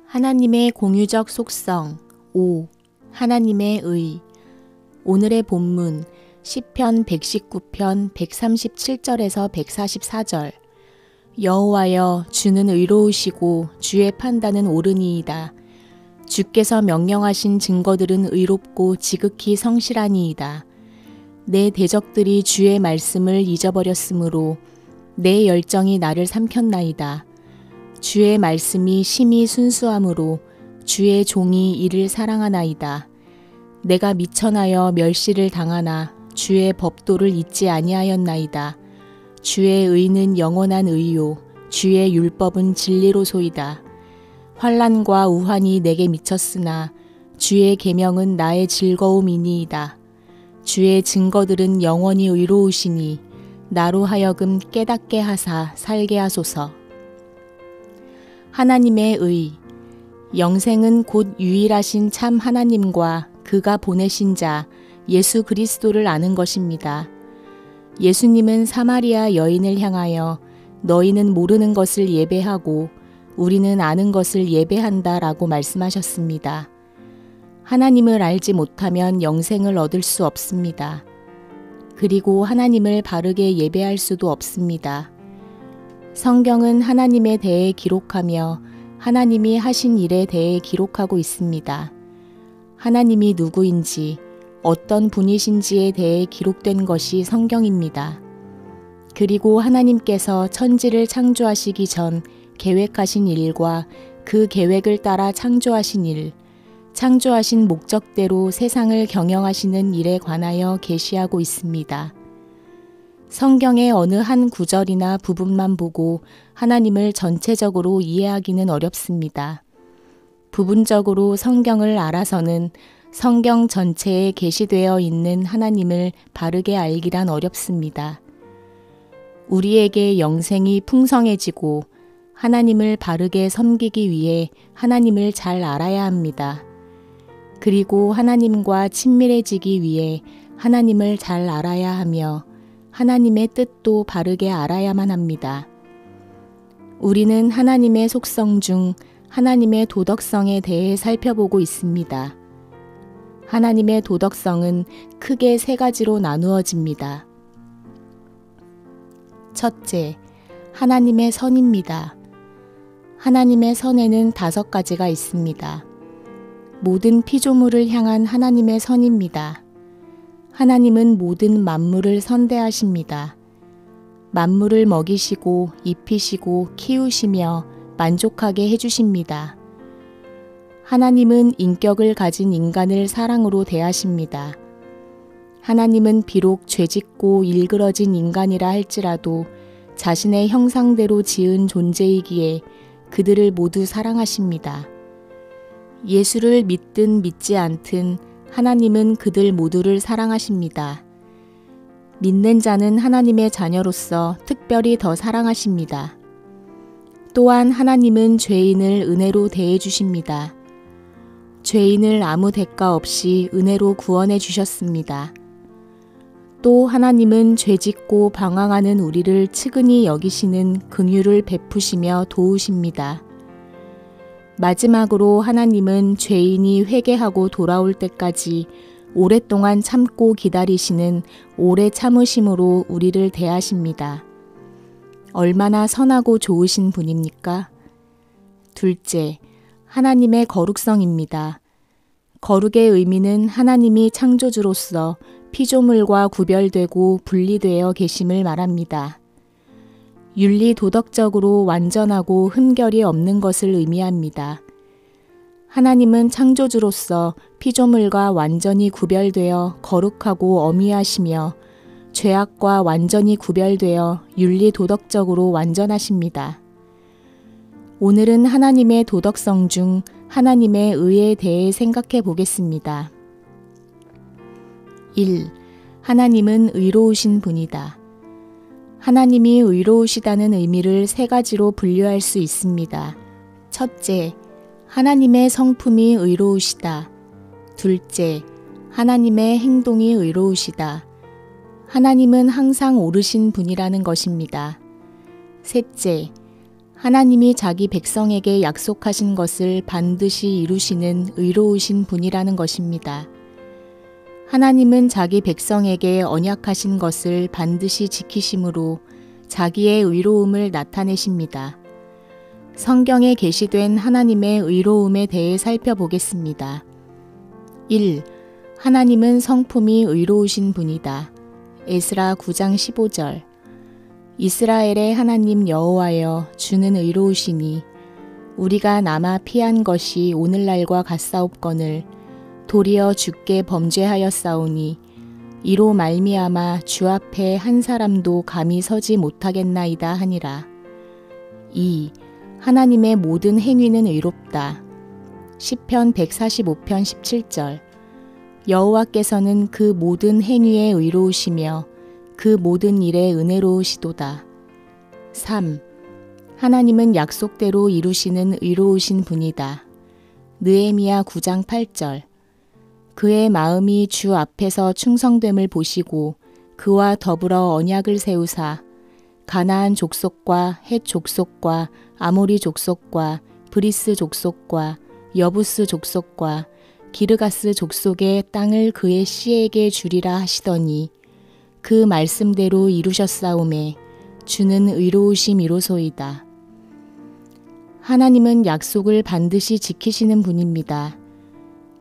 하나님의 공유적 속성 5. 하나님의 의. 오늘의 본문 시편 119편 137절에서 144절. 여호와여, 주는 의로우시고 주의 판단은 옳으니이다. 주께서 명령하신 증거들은 의롭고 지극히 성실하니이다. 내 대적들이 주의 말씀을 잊어버렸으므로 내 열정이 나를 삼켰나이다. 주의 말씀이 심히 순수함으로 주의 종이 이를 사랑하나이다. 내가 미천하여 멸시를 당하나 주의 법도를 잊지 아니하였나이다. 주의 의는 영원한 의요 주의 율법은 진리로소이다. 환난과 우환이 내게 미쳤으나 주의 계명은 나의 즐거움이니이다. 주의 증거들은 영원히 의로우시니 나로 하여금 깨닫게 하사 살게 하소서. 하나님의 의. 영생은 곧 유일하신 참 하나님과 그가 보내신 자 예수 그리스도를 아는 것입니다. 예수님은 사마리아 여인을 향하여 너희는 모르는 것을 예배하고 우리는 아는 것을 예배한다 라고 말씀하셨습니다. 하나님을 알지 못하면 영생을 얻을 수 없습니다. 그리고 하나님을 바르게 예배할 수도 없습니다. 성경은 하나님에 대해 기록하며 하나님이 하신 일에 대해 기록하고 있습니다. 하나님이 누구인지 어떤 분이신지에 대해 기록된 것이 성경입니다. 그리고 하나님께서 천지를 창조하시기 전 계획하신 일과 그 계획을 따라 창조하신 일, 창조하신 목적대로 세상을 경영하시는 일에 관하여 계시하고 있습니다. 성경의 어느 한 구절이나 부분만 보고 하나님을 전체적으로 이해하기는 어렵습니다. 부분적으로 성경을 알아서는 성경 전체에 계시되어 있는 하나님을 바르게 알기란 어렵습니다. 우리에게 영생이 풍성해지고 하나님을 바르게 섬기기 위해 하나님을 잘 알아야 합니다. 그리고 하나님과 친밀해지기 위해 하나님을 잘 알아야 하며 하나님의 뜻도 바르게 알아야만 합니다. 우리는 하나님의 속성 중 하나님의 도덕성에 대해 살펴보고 있습니다. 하나님의 도덕성은 크게 세 가지로 나누어집니다. 첫째, 하나님의 선입니다. 하나님의 선에는 5가지가 있습니다. 모든 피조물을 향한 하나님의 선입니다. 하나님은 모든 만물을 선대하십니다. 만물을 먹이시고 입히시고 키우시며 만족하게 해주십니다. 하나님은 인격을 가진 인간을 사랑으로 대하십니다. 하나님은 비록 죄짓고 일그러진 인간이라 할지라도 자신의 형상대로 지은 존재이기에 그들을 모두 사랑하십니다. 예수를 믿든 믿지 않든 하나님은 그들 모두를 사랑하십니다. 믿는 자는 하나님의 자녀로서 특별히 더 사랑하십니다. 또한 하나님은 죄인을 은혜로 대해 주십니다. 죄인을 아무 대가 없이 은혜로 구원해 주셨습니다. 또 하나님은 죄짓고 방황하는 우리를 측은히 여기시는 긍휼을 베푸시며 도우십니다. 마지막으로 하나님은 죄인이 회개하고 돌아올 때까지 오랫동안 참고 기다리시는 오래 참으심으로 우리를 대하십니다. 얼마나 선하고 좋으신 분입니까? 둘째, 하나님의 거룩성입니다. 거룩의 의미는 하나님이 창조주로서 피조물과 구별되고 분리되어 계심을 말합니다. 윤리 도덕적으로 완전하고 흠결이 없는 것을 의미합니다. 하나님은 창조주로서 피조물과 완전히 구별되어 거룩하고 엄위하시며 죄악과 완전히 구별되어 윤리 도덕적으로 완전하십니다. 오늘은 하나님의 도덕성 중 하나님의 의에 대해 생각해 보겠습니다. 1. 하나님은 의로우신 분이다. 하나님이 의로우시다는 의미를 3가지로 분류할 수 있습니다. 첫째, 하나님의 성품이 의로우시다. 둘째, 하나님의 행동이 의로우시다. 하나님은 항상 옳으신 분이라는 것입니다. 셋째, 하나님이 자기 백성에게 약속하신 것을 반드시 이루시는 의로우신 분이라는 것입니다. 하나님은 자기 백성에게 언약하신 것을 반드시 지키심으로 자기의 의로움을 나타내십니다. 성경에 게시된 하나님의 의로움에 대해 살펴보겠습니다. 1. 하나님은 성품이 의로우신 분이다. 에스라 9장 15절. 이스라엘의 하나님 여호와여, 주는 의로우시니 우리가 남아 피한 것이 오늘날과 같사옵거늘 도리어 주께 범죄하였사오니 이로 말미암아 주 앞에 한 사람도 감히 서지 못하겠나이다 하니라. 2. 하나님의 모든 행위는 의롭다. 시편 145편 17절. 여호와께서는 그 모든 행위에 의로우시며 그 모든 일에 은혜로우시도다. 3. 하나님은 약속대로 이루시는 의로우신 분이다. 느헤미야 9장 8절. 그의 마음이 주 앞에서 충성됨을 보시고 그와 더불어 언약을 세우사 가나안 족속과 헷 족속과 아모리 족속과 브리스 족속과 여부스 족속과 기르가스 족속의 땅을 그의 씨에게 주리라 하시더니 그 말씀대로 이루셨사오매 주는 의로우심이로소이다. 하나님은 약속을 반드시 지키시는 분입니다.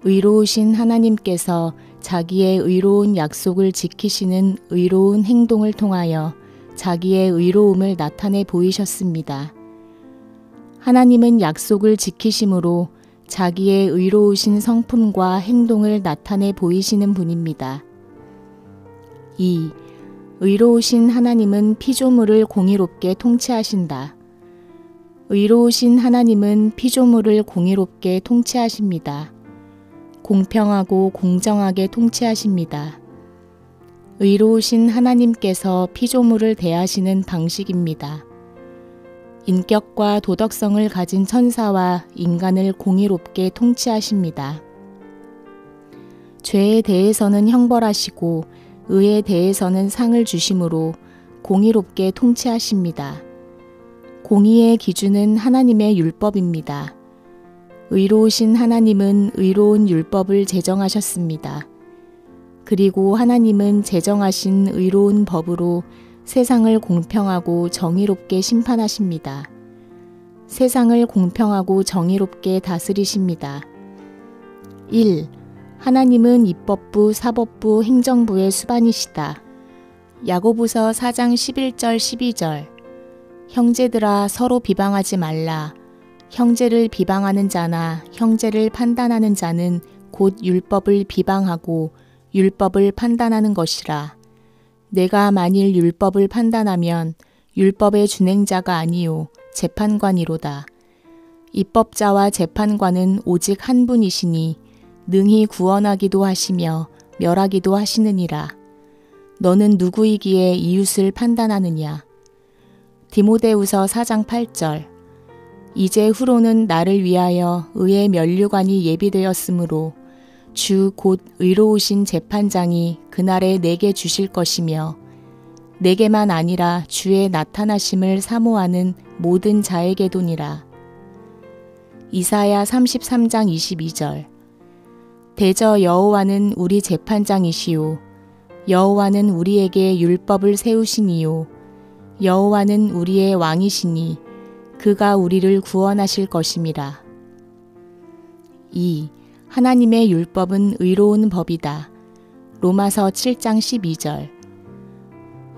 의로우신 하나님께서 자기의 의로운 약속을 지키시는 의로운 행동을 통하여 자기의 의로움을 나타내 보이셨습니다. 하나님은 약속을 지키심으로 자기의 의로우신 성품과 행동을 나타내 보이시는 분입니다. 2. 의로우신 하나님은 피조물을 공의롭게 통치하신다. 의로우신 하나님은 피조물을 공의롭게 통치하십니다. 공평하고 공정하게 통치하십니다. 의로우신 하나님께서 피조물을 대하시는 방식입니다. 인격과 도덕성을 가진 천사와 인간을 공의롭게 통치하십니다. 죄에 대해서는 형벌하시고 의에 대해서는 상을 주심으로 공의롭게 통치하십니다. 공의의 기준은 하나님의 율법입니다. 의로우신 하나님은 의로운 율법을 제정하셨습니다. 그리고 하나님은 제정하신 의로운 법으로 세상을 공평하고 정의롭게 심판하십니다. 세상을 공평하고 정의롭게 다스리십니다. 1. 하나님은 입법부, 사법부, 행정부의 수반이시다. 야고보서 4장 11절 12절. 형제들아 서로 비방하지 말라. 형제를 비방하는 자나 형제를 판단하는 자는 곧 율법을 비방하고 율법을 판단하는 것이라. 내가 만일 율법을 판단하면 율법의 준행자가 아니요 재판관이로다. 입법자와 재판관은 오직 한 분이시니 능히 구원하기도 하시며 멸하기도 하시느니라. 너는 누구이기에 이웃을 판단하느냐. 디모데후서 4장 8절. 이제 후로는 나를 위하여 의의 면류관이 예비되었으므로 주 곧 의로우신 재판장이 그날에 내게 주실 것이며 내게만 아니라 주의 나타나심을 사모하는 모든 자에게도니라. 이사야 33장 22절. 대저 여호와는 우리 재판장이시요 여호와는 우리에게 율법을 세우시니요 여호와는 우리의 왕이시니 그가 우리를 구원하실 것임이라. 2. 하나님의 율법은 의로운 법이다. 로마서 7장 12절.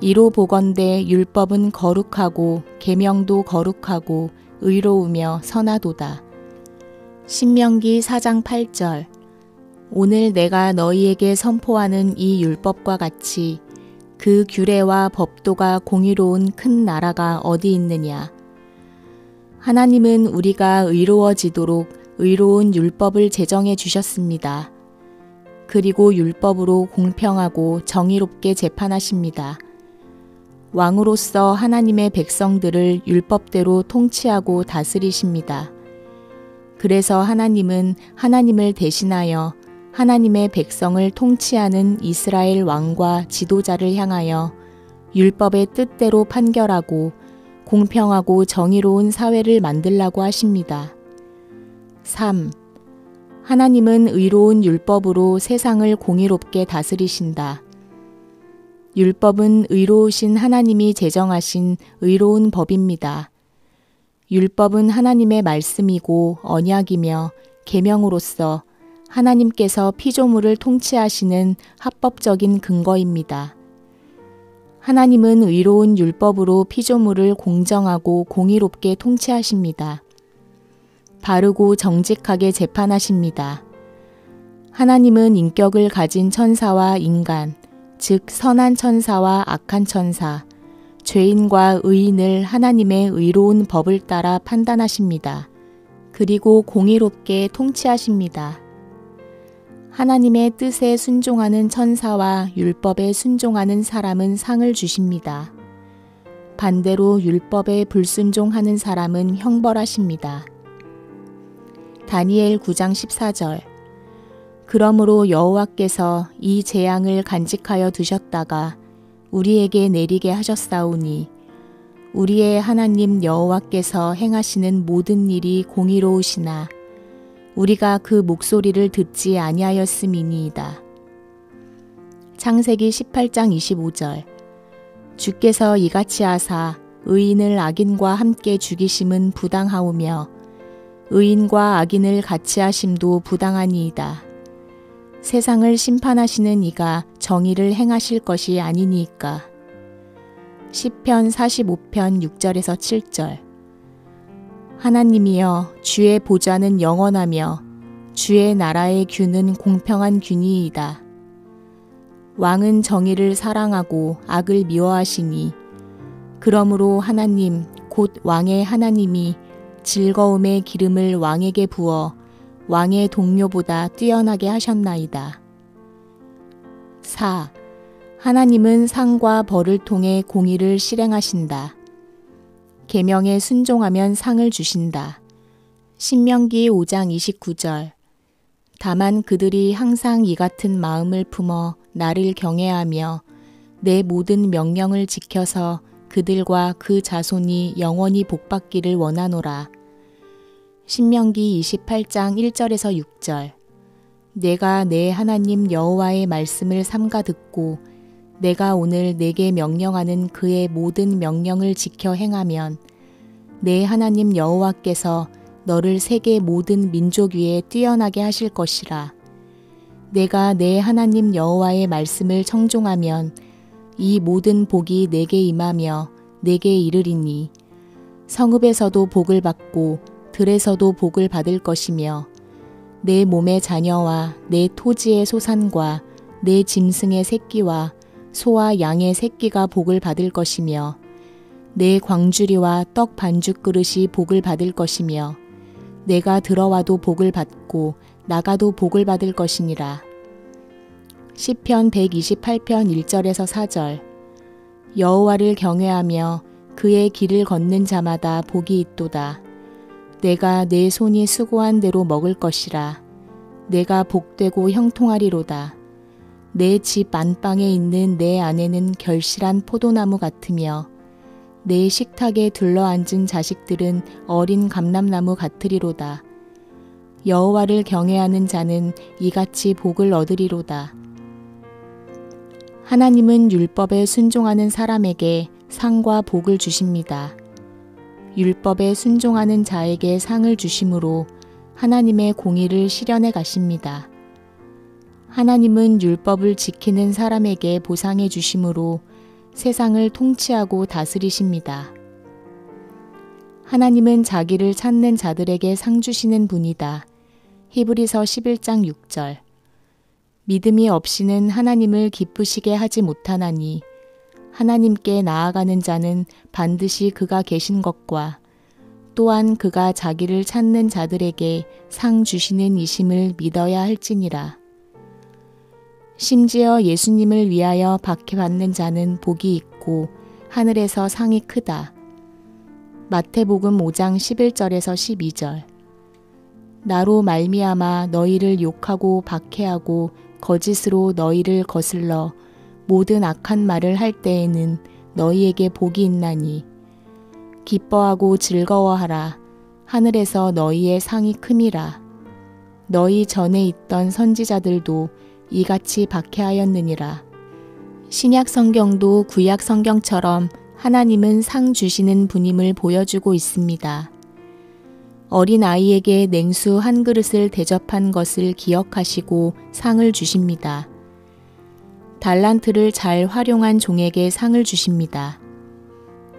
이로 보건대 율법은 거룩하고 계명도 거룩하고 의로우며 선하도다. 신명기 4장 8절. 오늘 내가 너희에게 선포하는 이 율법과 같이 그 규례와 법도가 공의로운 큰 나라가 어디 있느냐. 하나님은 우리가 의로워지도록 의로운 율법을 제정해 주셨습니다. 그리고 율법으로 공평하고 정의롭게 재판하십니다. 왕으로서 하나님의 백성들을 율법대로 통치하고 다스리십니다. 그래서 하나님은 하나님을 대신하여 하나님의 백성을 통치하는 이스라엘 왕과 지도자를 향하여 율법의 뜻대로 판결하고 공평하고 정의로운 사회를 만들라고 하십니다. 3. 하나님은 의로운 율법으로 세상을 공의롭게 다스리신다. 율법은 의로우신 하나님이 제정하신 의로운 법입니다. 율법은 하나님의 말씀이고 언약이며 계명으로서 하나님께서 피조물을 통치하시는 합법적인 근거입니다. 하나님은 의로운 율법으로 피조물을 공정하고 공의롭게 통치하십니다. 바르고 정직하게 재판하십니다. 하나님은 인격을 가진 천사와 인간, 즉 선한 천사와 악한 천사, 죄인과 의인을 하나님의 의로운 법을 따라 판단하십니다. 그리고 공의롭게 통치하십니다. 하나님의 뜻에 순종하는 천사와 율법에 순종하는 사람은 상을 주십니다. 반대로 율법에 불순종하는 사람은 형벌하십니다. 다니엘 9장 14절. 그러므로 여호와께서 이 재앙을 간직하여 두셨다가 우리에게 내리게 하셨사오니 우리의 하나님 여호와께서 행하시는 모든 일이 공의로우시나 우리가 그 목소리를 듣지 아니하였음이니이다. 창세기 18장 25절. 주께서 이같이 하사 의인을 악인과 함께 죽이심은 부당하오며 의인과 악인을 같이 하심도 부당하니이다. 세상을 심판하시는 이가 정의를 행하실 것이 아니니이까. 시편 45편 6절에서 7절. 하나님이여 주의 보좌는 영원하며 주의 나라의 균은 공평한 균이이다. 왕은 정의를 사랑하고 악을 미워하시니 그러므로 하나님 곧 왕의 하나님이 즐거움의 기름을 왕에게 부어 왕의 동료보다 뛰어나게 하셨나이다. 4. 하나님은 상과 벌을 통해 공의를 실행하신다. 계명에 순종하면 상을 주신다. 신명기 5장 29절. 다만 그들이 항상 이 같은 마음을 품어 나를 경외하며 내 모든 명령을 지켜서 그들과 그 자손이 영원히 복받기를 원하노라. 신명기 28장 1절에서 6절. 내가 내 하나님 여호와의 말씀을 삼가 듣고 내가 오늘 내게 명령하는 그의 모든 명령을 지켜 행하면 내 하나님 여호와께서 너를 세계 모든 민족 위에 뛰어나게 하실 것이라. 내가 내 하나님 여호와의 말씀을 청종하면 이 모든 복이 내게 임하며 내게 이르리니 성읍에서도 복을 받고 들에서도 복을 받을 것이며 내 몸의 자녀와 내 토지의 소산과 내 짐승의 새끼와 소와 양의 새끼가 복을 받을 것이며 내 광주리와 떡 반죽 그릇이 복을 받을 것이며 내가 들어와도 복을 받고 나가도 복을 받을 것이니라. 시편 128편 1절에서 4절. 여호와를 경외하며 그의 길을 걷는 자마다 복이 있도다. 내가 내 손이 수고한 대로 먹을 것이라. 내가 복되고 형통하리로다. 내 집 안방에 있는 내 아내는 결실한 포도나무 같으며 내 식탁에 둘러앉은 자식들은 어린 감람나무 같으리로다. 여호와를 경외하는 자는 이같이 복을 얻으리로다. 하나님은 율법에 순종하는 사람에게 상과 복을 주십니다. 율법에 순종하는 자에게 상을 주심으로 하나님의 공의를 실현해 가십니다. 하나님은 율법을 지키는 사람에게 보상해 주심으로 세상을 통치하고 다스리십니다. 하나님은 자기를 찾는 자들에게 상 주시는 분이다. 히브리서 11장 6절. 믿음이 없이는 하나님을 기쁘시게 하지 못하나니 하나님께 나아가는 자는 반드시 그가 계신 것과 또한 그가 자기를 찾는 자들에게 상 주시는 이심을 믿어야 할지니라. 심지어 예수님을 위하여 박해받는 자는 복이 있고 하늘에서 상이 크다. 마태복음 5장 11절에서 12절. 나로 말미암아 너희를 욕하고 박해하고 거짓으로 너희를 거슬러 모든 악한 말을 할 때에는 너희에게 복이 있나니 기뻐하고 즐거워하라. 하늘에서 너희의 상이 큼이라. 너희 전에 있던 선지자들도 이같이 박해하였느니라. 신약 성경도 구약 성경처럼 하나님은 상 주시는 분임을 보여주고 있습니다. 어린 아이에게 냉수 한 그릇을 대접한 것을 기억하시고 상을 주십니다. 달란트를 잘 활용한 종에게 상을 주십니다.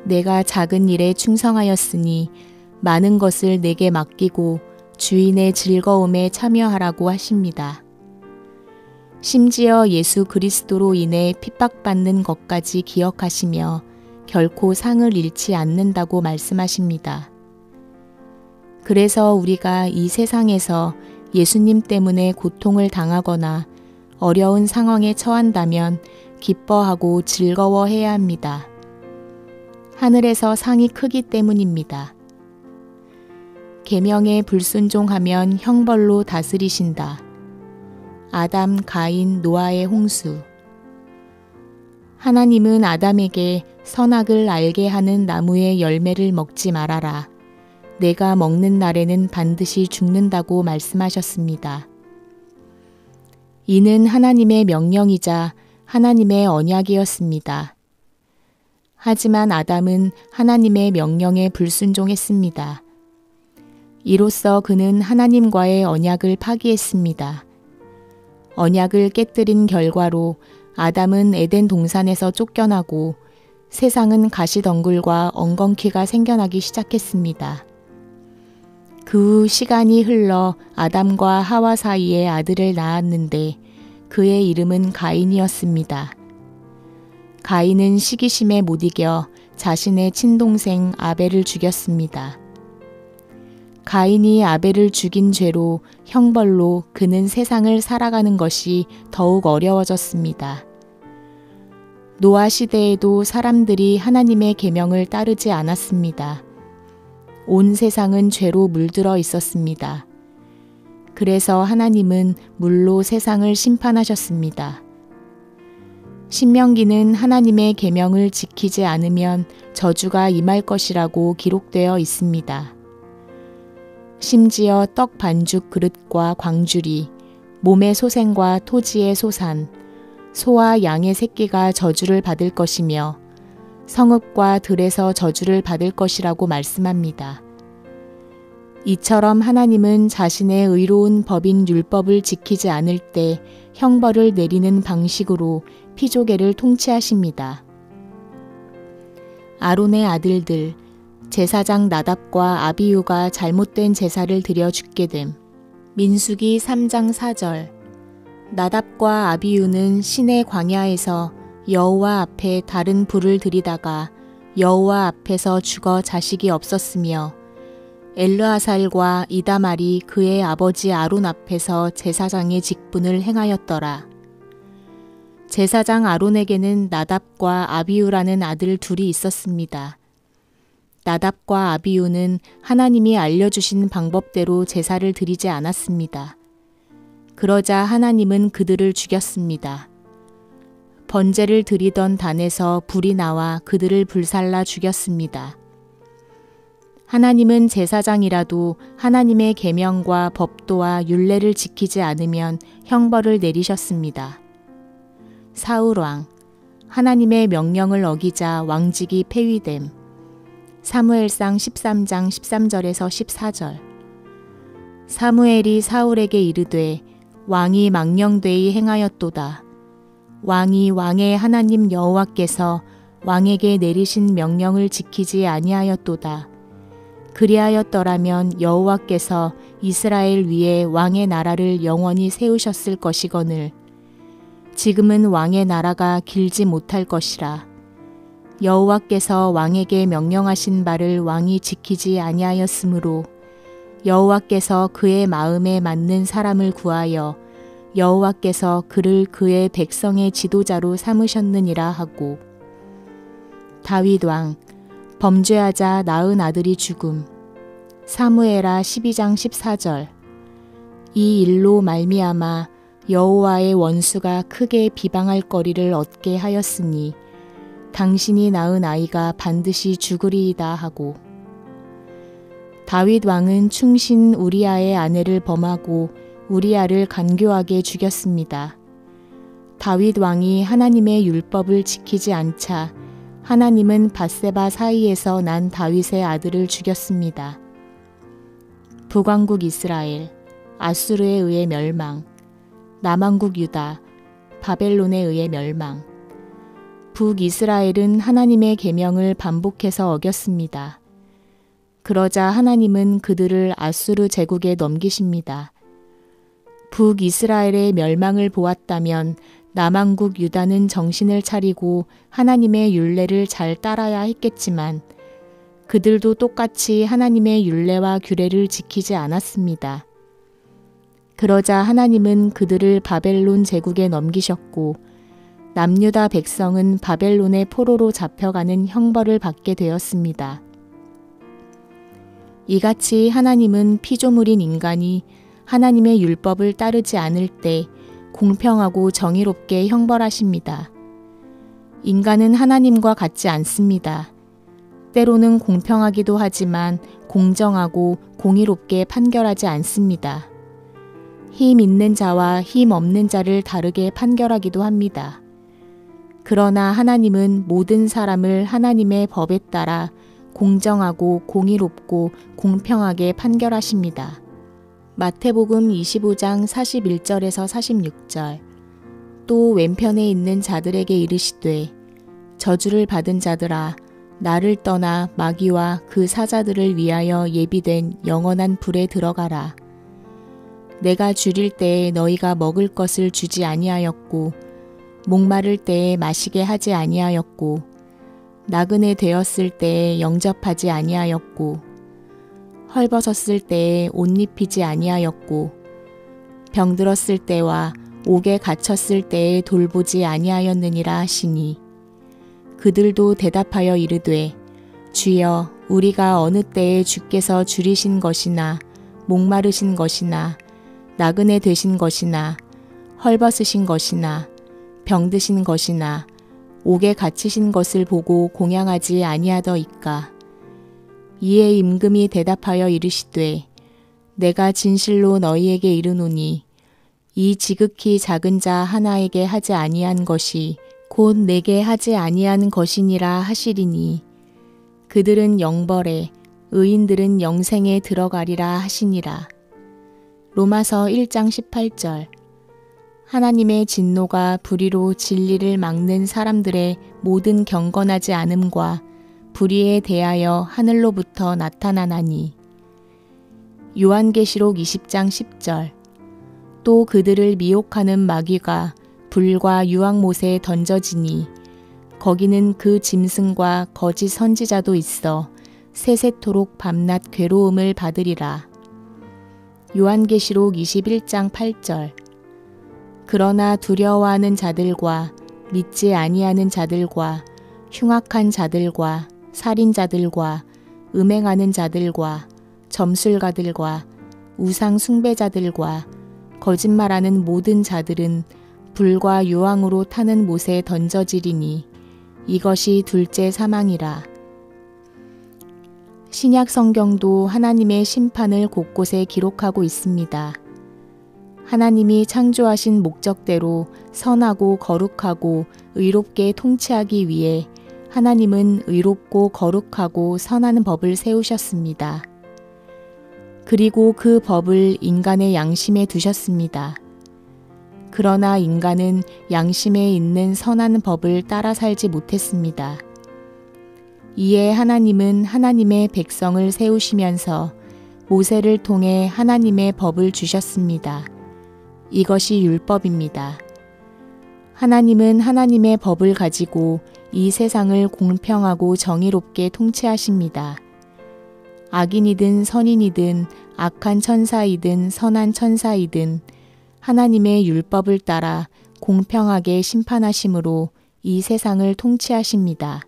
내가 작은 일에 충성하였으니 많은 것을 내게 맡기고 주인의 즐거움에 참여하라고 하십니다. 심지어 예수 그리스도로 인해 핍박받는 것까지 기억하시며 결코 상을 잃지 않는다고 말씀하십니다. 그래서 우리가 이 세상에서 예수님 때문에 고통을 당하거나 어려운 상황에 처한다면 기뻐하고 즐거워해야 합니다. 하늘에서 상이 크기 때문입니다. 계명에 불순종하면 형벌로 다스리신다. 아담, 가인, 노아의 홍수. 하나님은 아담에게 선악을 알게 하는 나무의 열매를 먹지 말아라. 내가 먹는 날에는 반드시 죽는다고 말씀하셨습니다. 이는 하나님의 명령이자 하나님의 언약이었습니다. 하지만 아담은 하나님의 명령에 불순종했습니다. 이로써 그는 하나님과의 언약을 파기했습니다. 언약을 깨뜨린 결과로 아담은 에덴 동산에서 쫓겨나고 세상은 가시덩굴과 엉겅퀴가 생겨나기 시작했습니다. 그 후 시간이 흘러 아담과 하와 사이에 아들을 낳았는데 그의 이름은 가인이었습니다. 가인은 시기심에 못 이겨 자신의 친동생 아벨을 죽였습니다. 가인이 아벨을 죽인 죄로 형벌로 그는 세상을 살아가는 것이 더욱 어려워졌습니다. 노아 시대에도 사람들이 하나님의 계명을 따르지 않았습니다. 온 세상은 죄로 물들어 있었습니다. 그래서 하나님은 물로 세상을 심판하셨습니다. 신명기는 하나님의 계명을 지키지 않으면 저주가 임할 것이라고 기록되어 있습니다. 심지어 떡 반죽 그릇과 광주리, 몸의 소생과 토지의 소산, 소와 양의 새끼가 저주를 받을 것이며 성읍과 들에서 저주를 받을 것이라고 말씀합니다. 이처럼 하나님은 자신의 의로운 법인 율법을 지키지 않을 때 형벌을 내리는 방식으로 피조계를 통치하십니다. 아론의 아들들, 제사장 나답과 아비후가 잘못된 제사를 드려 죽게 됨. 민수기 3장 4절. 나답과 아비후는 시내 광야에서 여호와 앞에 다른 불을 들이다가 여호와 앞에서 죽어 자식이 없었으며 엘르아살과 이다말이 그의 아버지 아론 앞에서 제사장의 직분을 행하였더라. 제사장 아론에게는 나답과 아비후라는 아들 둘이 있었습니다. 나답과 아비후는 하나님이 알려주신 방법대로 제사를 드리지 않았습니다. 그러자 하나님은 그들을 죽였습니다. 번제를 드리던 단에서 불이 나와 그들을 불살라 죽였습니다. 하나님은 제사장이라도 하나님의 계명과 법도와 율례를 지키지 않으면 형벌을 내리셨습니다. 사울왕, 하나님의 명령을 어기자 왕직이 폐위됨. 사무엘상 13장 13절에서 14절. 사무엘이 사울에게 이르되 왕이 망령되이 행하였도다. 왕이 왕의 하나님 여호와께서 왕에게 내리신 명령을 지키지 아니하였도다. 그리하였더라면 여호와께서 이스라엘 위에 왕의 나라를 영원히 세우셨을 것이거늘 지금은 왕의 나라가 길지 못할 것이라. 여호와께서 왕에게 명령하신 바를 왕이 지키지 아니하였으므로 여호와께서 그의 마음에 맞는 사람을 구하여 여호와께서 그를 그의 백성의 지도자로 삼으셨느니라 하고. 다윗 왕, 범죄하자 낳은 아들이 죽음. 사무엘하 12장 14절. 이 일로 말미암아 여호와의 원수가 크게 비방할 거리를 얻게 하였으니 당신이 낳은 아이가 반드시 죽으리이다 하고 다윗 왕은 충신 우리아의 아내를 범하고 우리아를 간교하게 죽였습니다. 다윗 왕이 하나님의 율법을 지키지 않자 하나님은 밧세바 사이에서 난 다윗의 아들을 죽였습니다. 북왕국 이스라엘, 아수르에 의해 멸망, 남왕국 유다, 바벨론에 의해 멸망. 북이스라엘은 하나님의 계명을 반복해서 어겼습니다. 그러자 하나님은 그들을 아수르 제국에 넘기십니다. 북이스라엘의 멸망을 보았다면 남왕국 유다는 정신을 차리고 하나님의 율례를 잘 따라야 했겠지만 그들도 똑같이 하나님의 율례와 규례를 지키지 않았습니다. 그러자 하나님은 그들을 바벨론 제국에 넘기셨고 남유다 백성은 바벨론의 포로로 잡혀가는 형벌을 받게 되었습니다. 이같이 하나님은 피조물인 인간이 하나님의 율법을 따르지 않을 때 공평하고 정의롭게 형벌하십니다. 인간은 하나님과 같지 않습니다. 때로는 공평하기도 하지만 공정하고 공의롭게 판결하지 않습니다. 힘 있는 자와 힘 없는 자를 다르게 판결하기도 합니다. 그러나 하나님은 모든 사람을 하나님의 법에 따라 공정하고 공의롭고 공평하게 판결하십니다. 마태복음 25장 41절에서 46절. 또 왼편에 있는 자들에게 이르시되 저주를 받은 자들아 나를 떠나 마귀와 그 사자들을 위하여 예비된 영원한 불에 들어가라. 내가 줄일 때에 너희가 먹을 것을 주지 아니하였고 목마를 때에 마시게 하지 아니하였고 나그네 되었을 때에 영접하지 아니하였고 헐벗었을 때에 옷 입히지 아니하였고 병들었을 때와 옥에 갇혔을 때에 돌보지 아니하였느니라 하시니 그들도 대답하여 이르되 주여 우리가 어느 때에 주께서 줄이신 것이나 목마르신 것이나 나그네 되신 것이나 헐벗으신 것이나 병드신 것이나 옥에 갇히신 것을 보고 공양하지 아니하더이까. 이에 임금이 대답하여 이르시되 내가 진실로 너희에게 이르노니 이 지극히 작은 자 하나에게 하지 아니한 것이 곧 내게 하지 아니한 것이니라 하시리니 그들은 영벌에 의인들은 영생에 들어가리라 하시니라. 로마서 1장 18절. 하나님의 진노가 불의로 진리를 막는 사람들의 모든 경건하지 않음과 불의에 대하여 하늘로부터 나타나나니. 요한계시록 20장 10절. 또 그들을 미혹하는 마귀가 불과 유황못에 던져지니 거기는 그 짐승과 거짓 선지자도 있어 세세토록 밤낮 괴로움을 받으리라. 요한계시록 21장 8절. 그러나 두려워하는 자들과 믿지 아니하는 자들과 흉악한 자들과 살인자들과 음행하는 자들과 점술가들과 우상 숭배자들과 거짓말하는 모든 자들은 불과 유황으로 타는 못에 던져지리니 이것이 둘째 사망이라. 신약 성경도 하나님의 심판을 곳곳에 기록하고 있습니다. 하나님이 창조하신 목적대로 선하고 거룩하고 의롭게 통치하기 위해 하나님은 의롭고 거룩하고 선한 법을 세우셨습니다. 그리고 그 법을 인간의 양심에 두셨습니다. 그러나 인간은 양심에 있는 선한 법을 따라 살지 못했습니다. 이에 하나님은 하나님의 백성을 세우시면서 모세를 통해 하나님의 법을 주셨습니다. 이것이 율법입니다. 하나님은 하나님의 법을 가지고 이 세상을 공평하고 정의롭게 통치하십니다. 악인이든 선인이든 악한 천사이든 선한 천사이든 하나님의 율법을 따라 공평하게 심판하심으로 이 세상을 통치하십니다.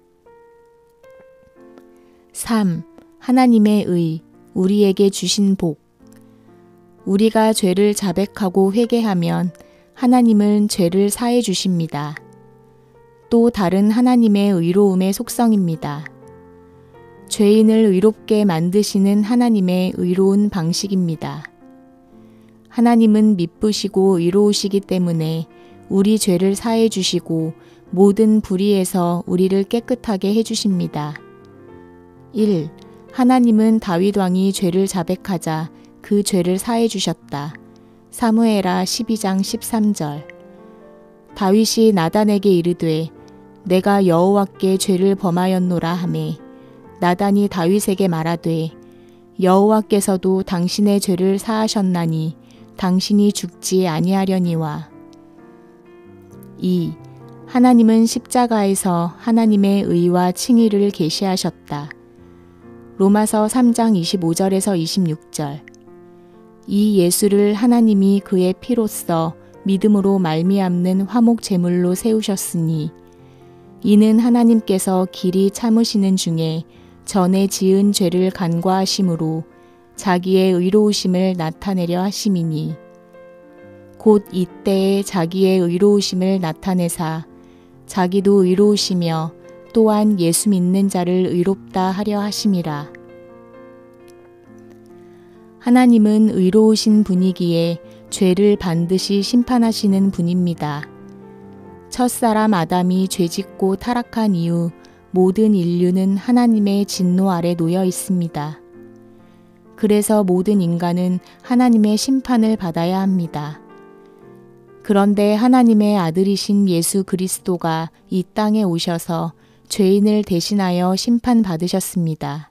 3. 하나님의 의, 우리에게 주신 복. 우리가 죄를 자백하고 회개하면 하나님은 죄를 사해 주십니다. 또 다른 하나님의 의로움의 속성입니다. 죄인을 의롭게 만드시는 하나님의 의로운 방식입니다. 하나님은 미쁘시고 의로우시기 때문에 우리 죄를 사해 주시고 모든 불의에서 우리를 깨끗하게 해주십니다. 1. 하나님은 다윗 왕이 죄를 자백하자 그 죄를 사해 주셨다. 사무엘하 12장 13절. 다윗이 나단에게 이르되 내가 여호와께 죄를 범하였노라 하매 나단이 다윗에게 말하되 여호와께서도 당신의 죄를 사하셨나니 당신이 죽지 아니하려니와. 2. 하나님은 십자가에서 하나님의 의와 칭의를 계시하셨다. 로마서 3장 25절에서 26절. 이 예수를 하나님이 그의 피로써 믿음으로 말미암는 화목 제물로 세우셨으니 이는 하나님께서 길이 참으시는 중에 전에 지은 죄를 간과하심으로 자기의 의로우심을 나타내려 하심이니 곧 이때에 자기의 의로우심을 나타내사 자기도 의로우시며 또한 예수 믿는 자를 의롭다 하려 하심이라. 하나님은 의로우신 분이기에 죄를 반드시 심판하시는 분입니다. 첫사람 아담이 죄짓고 타락한 이후 모든 인류는 하나님의 진노 아래 놓여 있습니다. 그래서 모든 인간은 하나님의 심판을 받아야 합니다. 그런데 하나님의 아들이신 예수 그리스도가 이 땅에 오셔서 죄인을 대신하여 심판받으셨습니다.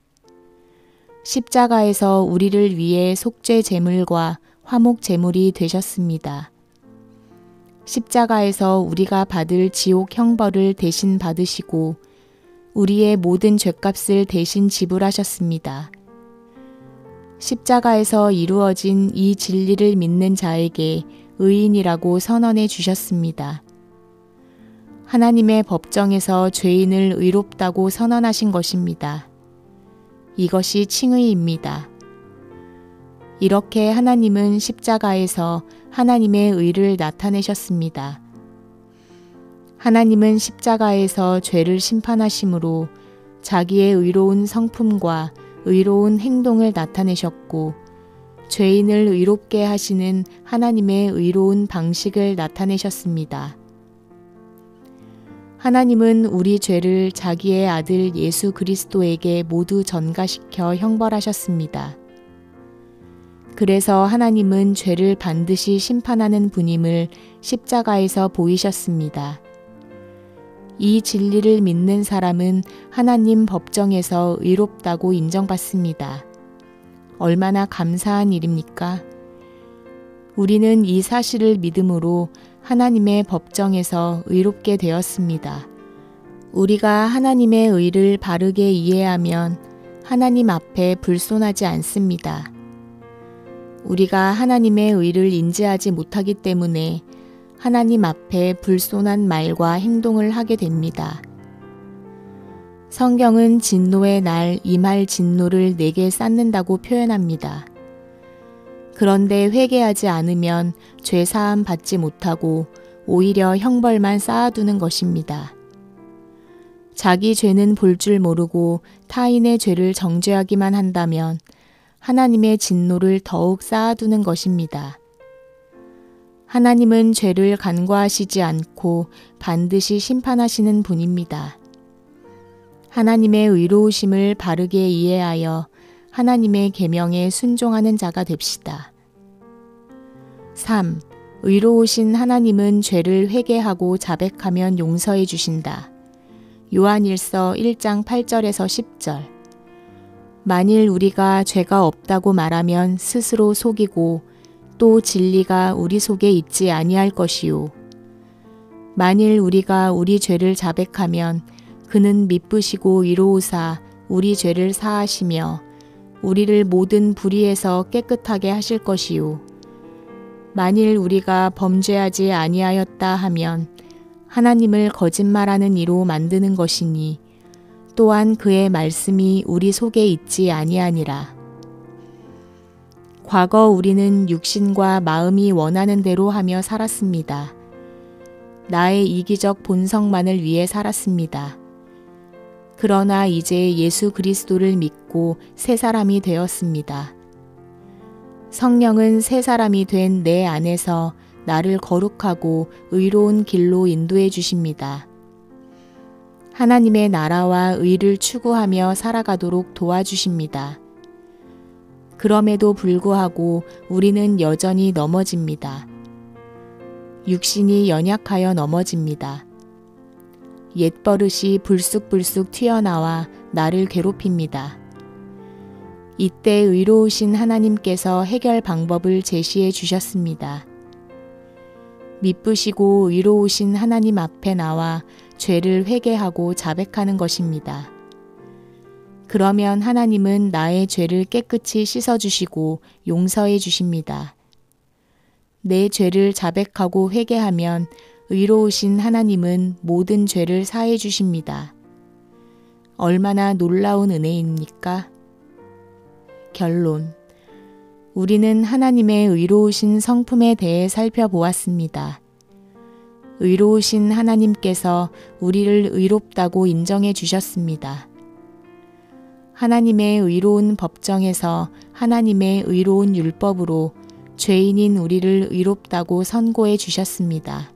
십자가에서 우리를 위해 속죄 제물과 화목 제물이 되셨습니다. 십자가에서 우리가 받을 지옥 형벌을 대신 받으시고 우리의 모든 죄값을 대신 지불하셨습니다. 십자가에서 이루어진 이 진리를 믿는 자에게 의인이라고 선언해 주셨습니다. 하나님의 법정에서 죄인을 의롭다고 선언하신 것입니다. 이것이 칭의입니다. 이렇게 하나님은 십자가에서 하나님의 의를 나타내셨습니다. 하나님은 십자가에서 죄를 심판하심으로 자기의 의로운 성품과 의로운 행동을 나타내셨고 죄인을 의롭게 하시는 하나님의 의로운 방식을 나타내셨습니다. 하나님은 우리 죄를 자기의 아들 예수 그리스도에게 모두 전가시켜 형벌하셨습니다. 그래서 하나님은 죄를 반드시 심판하는 분임을 십자가에서 보이셨습니다. 이 진리를 믿는 사람은 하나님 법정에서 의롭다고 인정받습니다. 얼마나 감사한 일입니까? 우리는 이 사실을 믿음으로 하나님의 법정에서 의롭게 되었습니다. 우리가 하나님의 의를 바르게 이해하면 하나님 앞에 불손하지 않습니다. 우리가 하나님의 의를 인지하지 못하기 때문에 하나님 앞에 불손한 말과 행동을 하게 됩니다. 성경은 진노의 날 임할 진노를 내게 쌓는다고 표현합니다. 그런데 회개하지 않으면 죄 사함 받지 못하고 오히려 형벌만 쌓아두는 것입니다. 자기 죄는 볼 줄 모르고 타인의 죄를 정죄하기만 한다면 하나님의 진노를 더욱 쌓아두는 것입니다. 하나님은 죄를 간과하시지 않고 반드시 심판하시는 분입니다. 하나님의 의로우심을 바르게 이해하여 하나님의 계명에 순종하는 자가 됩시다. 3. 의로우신 하나님은 죄를 회개하고 자백하면 용서해 주신다. 요한일서 1장 8절에서 10절. 만일 우리가 죄가 없다고 말하면 스스로 속이고 또 진리가 우리 속에 있지 아니할 것이요. 만일 우리가 우리 죄를 자백하면 그는 미쁘시고 의로우사 우리 죄를 사하시며 우리를 모든 불의에서 깨끗하게 하실 것이요. 만일 우리가 범죄하지 아니하였다 하면 하나님을 거짓말하는 이로 만드는 것이니 또한 그의 말씀이 우리 속에 있지 아니하니라. 과거 우리는 육신과 마음이 원하는 대로 하며 살았습니다. 나의 이기적 본성만을 위해 살았습니다. 그러나 이제 예수 그리스도를 믿고 새 사람이 되었습니다. 성령은 새 사람이 된 내 안에서 나를 거룩하고 의로운 길로 인도해 주십니다. 하나님의 나라와 의를 추구하며 살아가도록 도와주십니다. 그럼에도 불구하고 우리는 여전히 넘어집니다. 육신이 연약하여 넘어집니다. 옛버릇이 불쑥불쑥 튀어나와 나를 괴롭힙니다. 이때 의로우신 하나님께서 해결 방법을 제시해 주셨습니다. 미쁘시고 의로우신 하나님 앞에 나와 죄를 회개하고 자백하는 것입니다. 그러면 하나님은 나의 죄를 깨끗이 씻어주시고 용서해 주십니다. 내 죄를 자백하고 회개하면 의로우신 하나님은 모든 죄를 사해 주십니다. 얼마나 놀라운 은혜입니까? 결론. 우리는 하나님의 의로우신 성품에 대해 살펴보았습니다. 의로우신 하나님께서 우리를 의롭다고 인정해 주셨습니다. 하나님의 의로운 법정에서 하나님의 의로운 율법으로 죄인인 우리를 의롭다고 선고해 주셨습니다.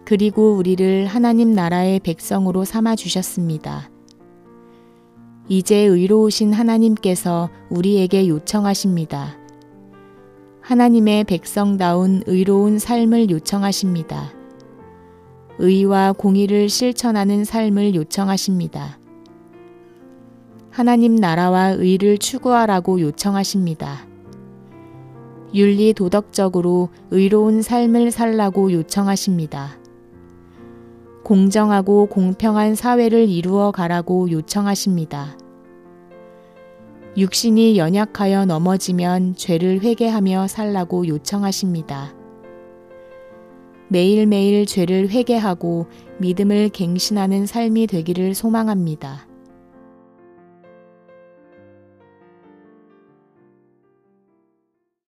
그리고 우리를 하나님 나라의 백성으로 삼아 주셨습니다. 이제 의로우신 하나님께서 우리에게 요청하십니다. 하나님의 백성다운 의로운 삶을 요청하십니다. 의와 공의를 실천하는 삶을 요청하십니다. 하나님 나라와 의를 추구하라고 요청하십니다. 윤리 도덕적으로 의로운 삶을 살라고 요청하십니다. 공정하고 공평한 사회를 이루어 가라고 요청하십니다. 육신이 연약하여 넘어지면 죄를 회개하며 살라고 요청하십니다. 매일매일 죄를 회개하고 믿음을 갱신하는 삶이 되기를 소망합니다.